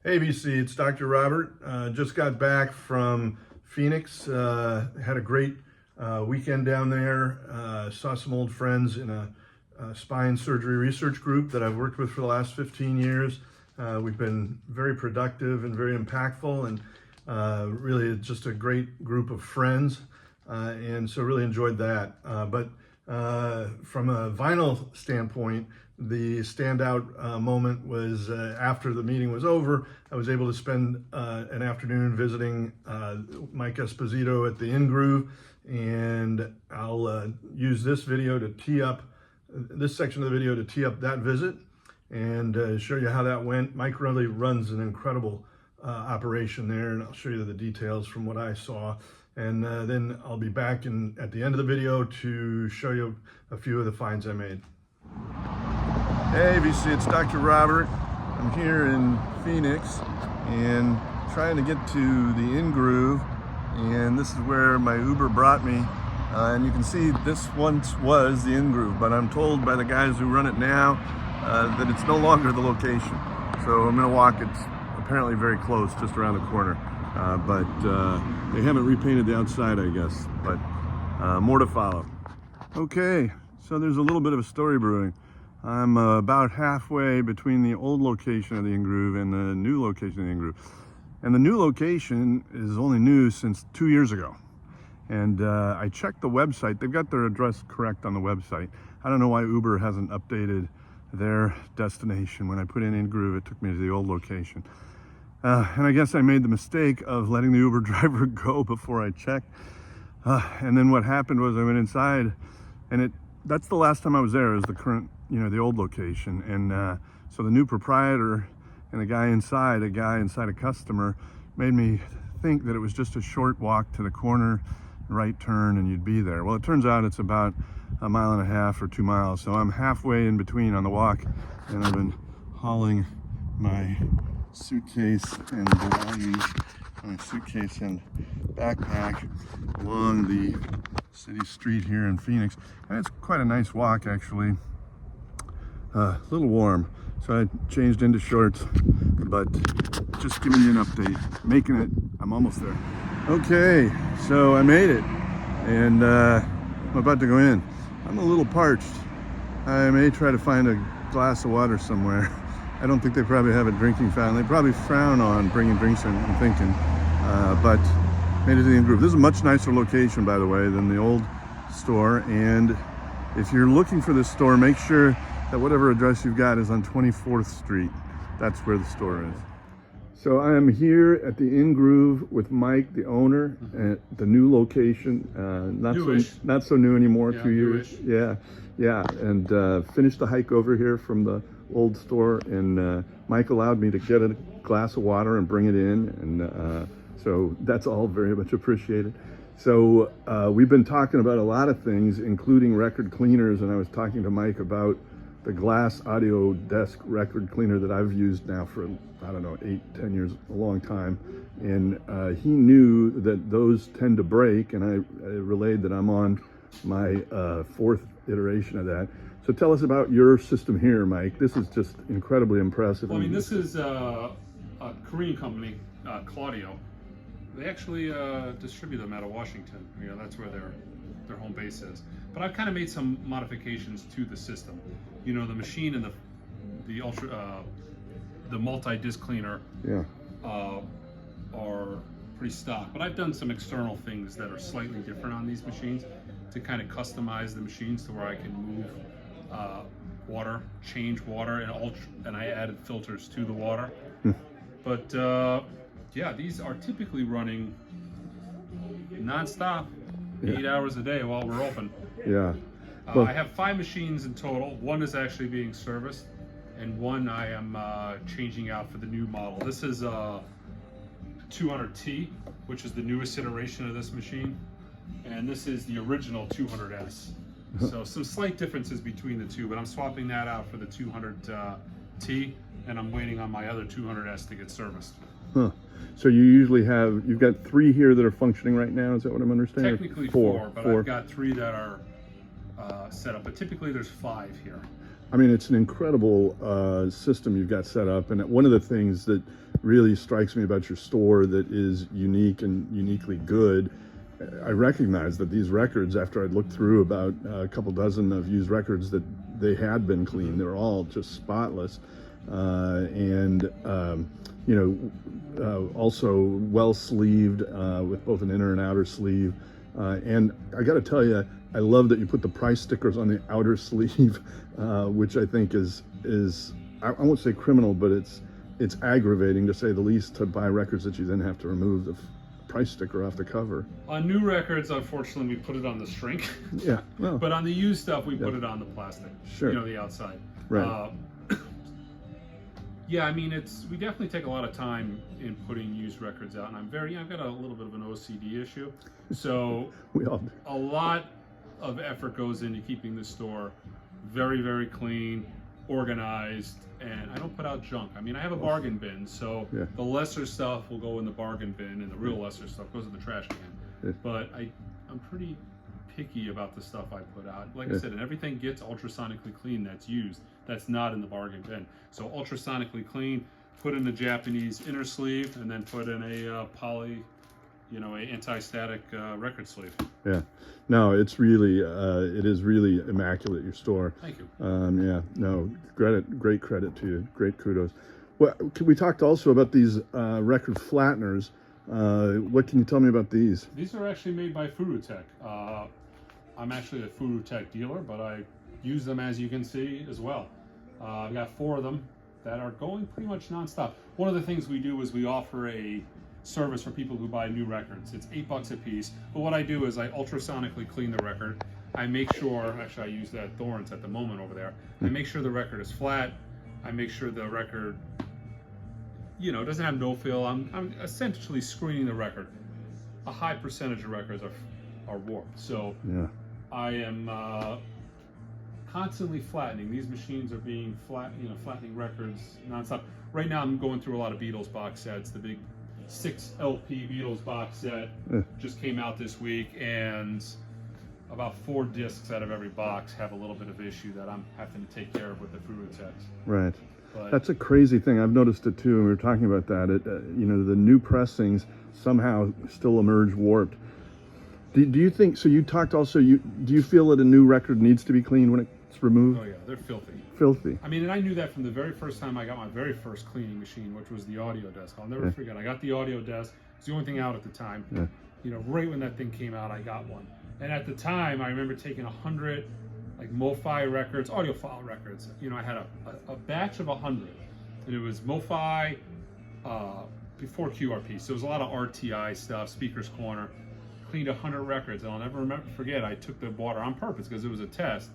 Hey VC, it's Dr. Robert. Just got back from Phoenix. Had a great weekend down there. Saw some old friends in a spine surgery research group that I've worked with for the last 15 years. We've been very productive and very impactful, and really just a great group of friends. And so really enjoyed that. But from a vinyl standpoint, the standout moment was after the meeting was over, I was able to spend an afternoon visiting Mike Esposito at the In-Groove, and I'll use this video to tee up, this section of the video to tee up that visit and show you how that went. Mike really runs an incredible operation there, and I'll show you the details from what I saw. And then I'll be back at the end of the video to show you a few of the finds I made. Hey VC, it's Dr. Robert. I'm here in Phoenix and trying to get to the In-Groove, and this is where my Uber brought me. And you can see this once was the In-Groove, but I'm told by the guys who run it now that it's no longer the location. So I'm gonna walk, it's apparently very close, just around the corner. But they haven't repainted the outside, I guess, but more to follow. Okay, so there's a little bit of a story brewing. I'm about halfway between the old location of the In-Groove and the new location of the In-Groove. And the new location is only new since 2 years ago. And I checked the website. They've got their address correct on the website. I don't know why Uber hasn't updated their destination. When I put in In-Groove, it took me to the old location. And I guess I made the mistake of letting the Uber driver go before I checked. And then what happened was I went inside, and that's the last time I was there, is the current, the old location. And so the new proprietor and a guy inside, a customer, made me think that it was just a short walk to the corner, right turn, and you'd be there. Well, it turns out it's about 1.5 miles or 2 miles. So I'm halfway in between on the walk, and I've been hauling my suitcase and belongings, my suitcase and backpack along the city street here in Phoenix. And it's quite a nice walk, actually. A little warm, so I changed into shorts, but just giving you an update, making it. I'm almost there. Okay, so I made it, and I'm about to go in. I'm a little parched. I may try to find a glass of water somewhere. I don't think they probably have a drinking fountain. They probably frown on bringing drinks in, I'm thinking. But made it to the In-Groove. This is a much nicer location, by the way, than the old store. And if you're looking for this store, make sure that whatever address you've got is on 24th Street. That's where the store is. So I am here at the In-Groove with Mike, the owner, at the new location. Not so new anymore, yeah, 2 years. Newish. Yeah. And finished the hike over here from the old store, and Mike allowed me to get a glass of water and bring it in, and so that's all very much appreciated. So we've been talking about a lot of things, including record cleaners, and I was talking to Mike about the glass audio desk record cleaner that I've used now for, I don't know, 8-10 years, a long time. And he knew that those tend to break, and I relayed that I'm on my 4th iteration of that. So tell us about your system here, Mike. This is just incredibly impressive. Well, I mean, this is a Korean company, Claudio. They actually distribute them out of Washington. That's where their home base is. But I've kind of made some modifications to the system. The machine and the multi-disc cleaner, yeah, are pretty stock. But I've done some external things that are slightly different on these machines to kind of customize the machines to where I can move water, change water, and I added filters to the water. But yeah, these are typically running non-stop, 8 hours a day while we're open. Yeah. I have 5 machines in total. One is actually being serviced, and one I am changing out for the new model. This is a 200T, which is the newest iteration of this machine, and this is the original 200S. So some slight differences between the two, but I'm swapping that out for the 200T, and I'm waiting on my other 200S to get serviced. Huh. So you've got 3 here that are functioning right now, is that what I'm understanding? Technically 4, but I've got 3 that are set up, but typically there's 5 here. I mean, it's an incredible system you've got set up, and one of the things that really strikes me about your store that is unique and uniquely good. I recognize that these records, after I'd looked through about a couple dozen of used records, that they had been clean. They were all just spotless, also well sleeved with both an inner and outer sleeve. And I got to tell you, I love that you put the price stickers on the outer sleeve, which I think is I won't say criminal, but it's aggravating, to say the least, to buy records that you then have to remove the price sticker off the cover. On new records, unfortunately, we put it on the shrink. Yeah, well, But on the used stuff, we put it on the plastic. Sure. You know, the outside. Right. Yeah, I mean, we definitely take a lot of time in putting used records out, and I've got a little bit of an OCD issue, so we all do. a lot of effort goes into keeping the store very, very clean, organized, and I don't put out junk. I mean, I have a bargain bin, so Yeah. the lesser stuff will go in the bargain bin, and the real lesser stuff goes in the trash can. Yeah. But I'm pretty picky about the stuff I put out. Like I Yeah. said, and everything gets ultrasonically clean that's used. That's not in the bargain bin. So ultrasonically clean, put in the Japanese inner sleeve, and then put in a poly, a anti-static record sleeve. Yeah, no, it's really, it is really immaculate, your store. Thank you. Yeah, no, great credit to you, great kudos. Well, we talked also about these record flatteners. What can you tell me about these? These are actually made by Furutech. I'm actually a Furutech dealer, but I use them, as you can see, as well. I've got 4 of them that are going pretty much nonstop. One of the things we do is we offer a service for people who buy new records. It's $8 a piece, but what I do is I ultrasonically clean the record. I make sure, actually I use that Thorns at the moment over there. I make sure the record is flat. I make sure the record, doesn't have no fill. I'm essentially screening the record. A high percentage of records are warped, so Yeah. I am constantly flattening. These machines are being flattening records nonstop. Right now I'm going through a lot of Beatles box sets. The big 6 LP Beatles box set just came out this week, and about 4 discs out of every box have a little bit of issue that I'm having to take care of with the Furutechs. Right. But That's a crazy thing. I've noticed it too, and we were talking about that. The new pressings somehow still emerge warped. Do you think, so you talked also, do you feel that a new record needs to be cleaned when it's removed? oh yeah, they're filthy. Filthy. I mean, and I knew that from the very first time I got my very first cleaning machine, which was the audio desk. I'll never forget. I got the audio desk. It's the only thing out at the time. Yeah. Right when that thing came out, I got one. And at the time, I remember taking 100 MoFi records, audiophile records. I had a batch of 100, and it was MoFi before QRP. So it was a lot of RTI stuff, Speaker's Corner. Cleaned 100 records, and I'll never forget. I took the water on purpose because it was a test,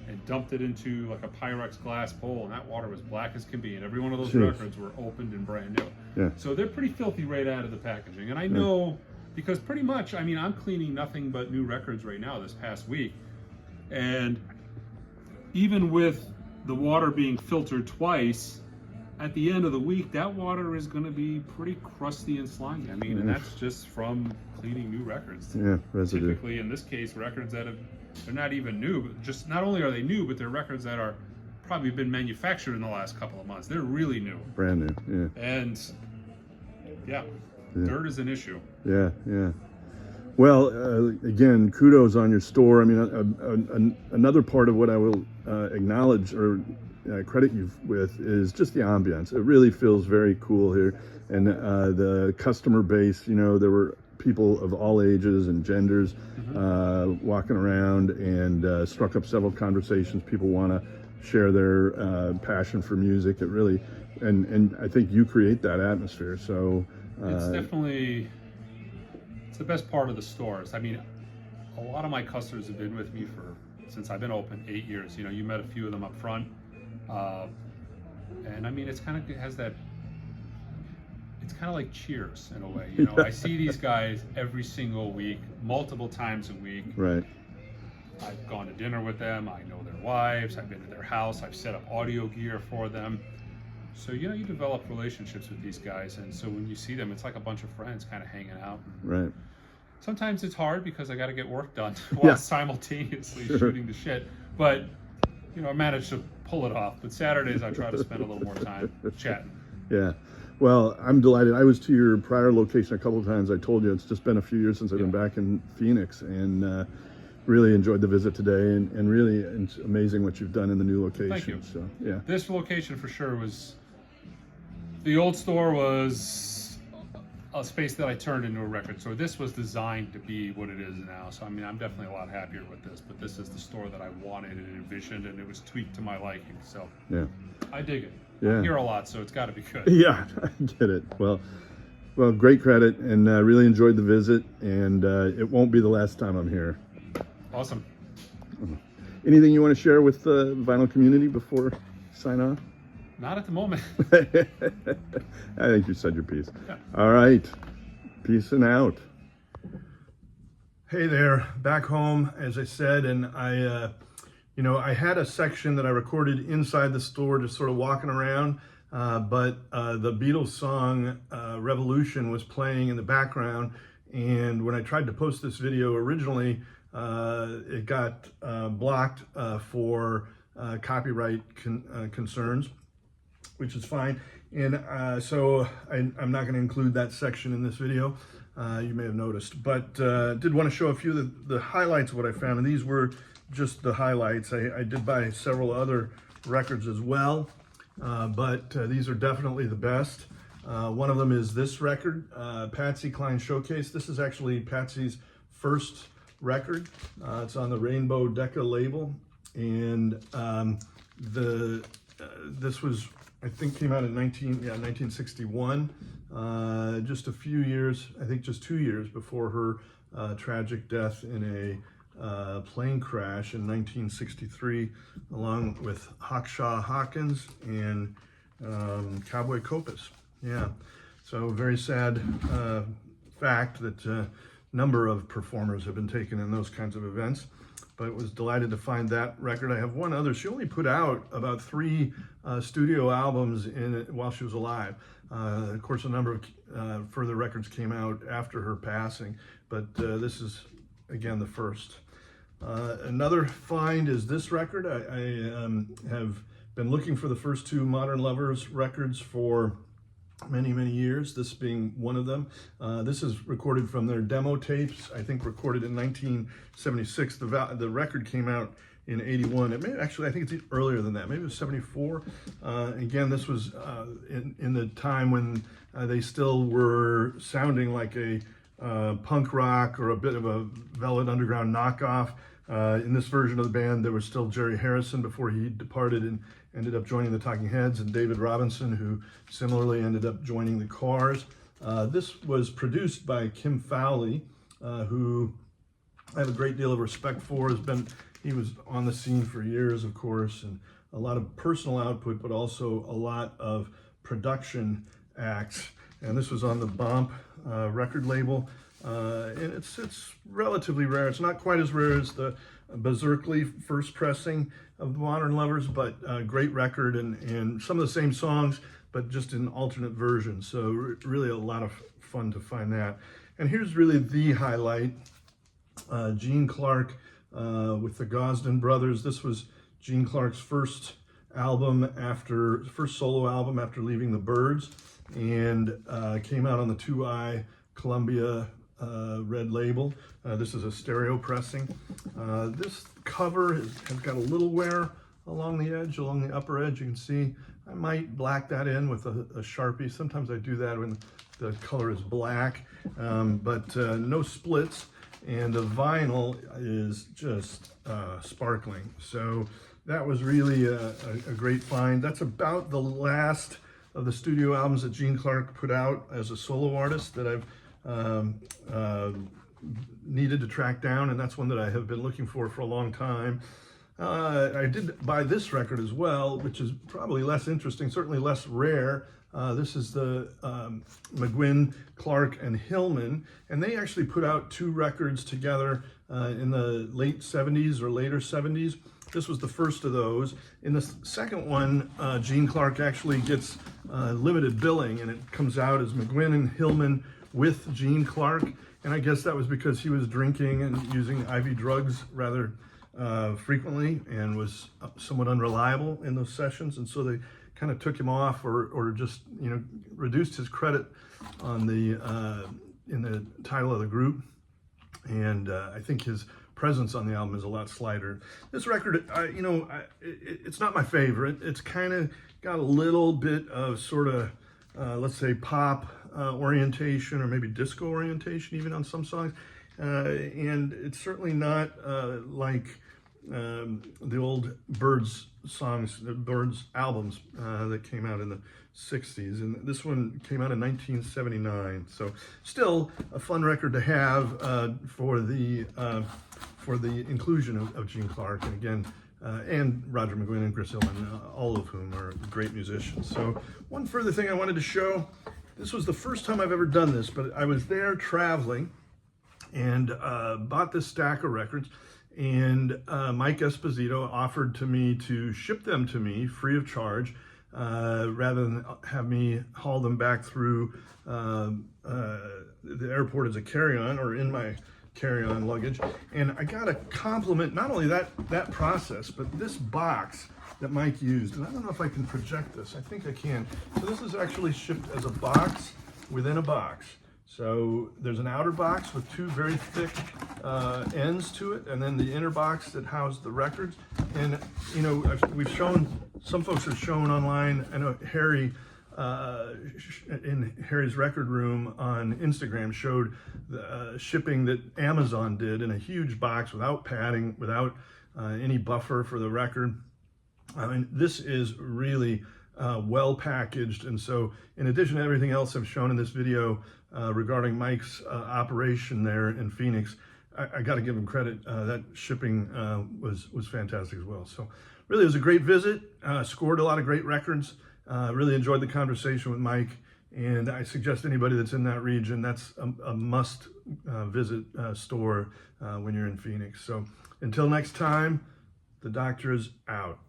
and dumped it into like a Pyrex glass bowl, and that water was black as can be, and every one of those records were opened and brand new. Yeah. So they're pretty filthy right out of the packaging, and I know because pretty much, I'm cleaning nothing but new records right now this past week, and even with the water being filtered twice, at the end of the week, that water is going to be pretty crusty and slimy. And that's just from cleaning new records. Yeah, residue. Typically, in this case, records that they're not even new, but just not only are they new, but they're records that are probably been manufactured in the last couple of months. They're really new. Brand new, yeah. And dirt is an issue. Yeah. Well, again, kudos on your store. Another part of what I will acknowledge or credit you with is just the ambiance. It really feels very cool here, and the customer base. There were people of all ages and genders walking around, and struck up several conversations. People want to share their passion for music. It really, and I think you create that atmosphere. So it's definitely the best part of the stores. A lot of my customers have been with me since I've been open 8 years. You met a few of them up front. And it's kind of, it has that, it's kind of like Cheers in a way. I see these guys every single week, multiple times a week. Right. I've gone to dinner with them. I know their wives. I've been to their house. I've set up audio gear for them. So, you develop relationships with these guys. And so when you see them, it's like a bunch of friends kind of hanging out. Right. Sometimes it's hard because I got to get work done while simultaneously shooting the shit. But, I managed to pull it off. But Saturdays I try to spend a little more time chatting. Yeah. Well, I'm delighted. I was to your prior location a couple of times. I told you it's just been a few years since I've been back in Phoenix, and really enjoyed the visit today. And really, it's amazing what you've done in the new location. Thank you. So, yeah. This location for sure was, the old store was a space that I turned into a record store. This was designed to be what it is now. So I mean, I'm definitely a lot happier with this, but this is the store that I wanted and envisioned, and it was tweaked to my liking. So Yeah. I dig it. Yeah. I hear a lot, so it's got to be good. Yeah, I get it. Well, great credit, and really enjoyed the visit, and it won't be the last time I'm here. Awesome. Anything you want to share with the vinyl community before you sign off? Not at the moment. I think you said your piece. Yeah. All right. Peace and out. Hey there, back home, as I said, and I had a section that I recorded inside the store, just sort of walking around, but the Beatles song Revolution was playing in the background, and when I tried to post this video originally, it got blocked for copyright concerns, which is fine. And so I'm not going to include that section in this video. You may have noticed, but did want to show a few of the highlights of what I found, and these were just the highlights. I did buy several other records as well, but these are definitely the best. One of them is this record, Patsy Cline Showcase. This is actually Patsy's first record. It's on the Rainbow Decca label, and this was, I think, came out in 1961. Just a few years, I think just 2 years before her tragic death in a plane crash in 1963, along with Hawkshaw Hawkins and Cowboy Copas. Yeah, so very sad fact that a number of performers have been taken in those kinds of events, but was delighted to find that record. I have one other. She only put out about 3 studio albums while she was alive. Of course, a number of further records came out after her passing, but this is, again, the first. Another find is this record. I have been looking for the first 2 Modern Lovers records for many, many years, this being one of them. This is recorded from their demo tapes, I think recorded in 1976. The record came out in 81. It may actually, I think it's earlier than that. Maybe it was 74. Again, this was in the time when they still were sounding like a punk rock or a bit of a Velvet Underground knockoff. In this version of the band, there was still Jerry Harrison before he departed and ended up joining the Talking Heads, and David Robinson, who similarly ended up joining the Cars. This was produced by Kim Fowley, who I have a great deal of respect for. He was on the scene for years, of course, and a lot of personal output, but also a lot of production acts. And this was on the Bomp record label. And it's relatively rare. It's not quite as rare as the Berserkly first pressing of the Modern Lovers, but a great record, and some of the same songs, but just in alternate versions. So really a lot of fun to find that. And here's really the highlight, Gene Clark with the Gosden Brothers. This was Gene Clark's first solo album after leaving the Byrds, and came out on the 2i Columbia red label. This is a stereo pressing. This cover has got a little wear along the upper edge. You can see I might black that in with a Sharpie. Sometimes I do that when the color is black, but no splits, and the vinyl is just sparkling. So that was really a great find. That's about the last of the studio albums that Gene Clark put out as a solo artist that I've needed to track down, and that's one that I have been looking for a long time. I did buy this record as well, which is probably less interesting, certainly less rare. This is the McGuinn, Clark, and Hillman, and they actually put out 2 records together in the late 70s or later 70s. This was the first of those. In the second one, Gene Clark actually gets limited billing, and it comes out as McGuinn and Hillman with Gene Clark, and I guess that was because he was drinking and using IV drugs rather frequently and was somewhat unreliable in those sessions, and so they kind of took him off or just, you know, reduced his credit on the in the title of the group. And I think his presence on the album is a lot slighter. This record, you know, it's not my favorite. It's kind of got a little bit of sort of, let's say, pop orientation, or maybe disco orientation even on some songs. And it's certainly not like the old Byrds songs, the Byrds albums that came out in the 60s. And this one came out in 1979. So still a fun record to have for the inclusion of Gene Clark, and again, and Roger McGuinn and Chris Hillman, all of whom are great musicians. So one further thing I wanted to show, this was the first time I've ever done this, but I was there traveling and bought this stack of records, and Mike Esposito offered to me to ship them to me free of charge, rather than have me haul them back through the airport as a carry-on or in my carry-on luggage. And I got a compliment, not only that process, but this box that Mike used. And I don't know if I can project this. I think I can. So this is actually shipped as a box within a box. So there's an outer box with two very thick ends to it, and then the inner box that housed the records. And, you know, we've shown, some folks have shown online, I know Harry, in Harry's Record Room on Instagram, showed the shipping that Amazon did in a huge box without padding, without any buffer for the record. I mean, this is really well packaged. And so in addition to everything else I've shown in this video regarding Mike's operation there in Phoenix, I got to give him credit. That shipping was fantastic as well. So really, it was a great visit. Scored a lot of great records. Really enjoyed the conversation with Mike, and I suggest anybody that's in that region, that's a must visit store when you're in Phoenix. So until next time, the doctor is out.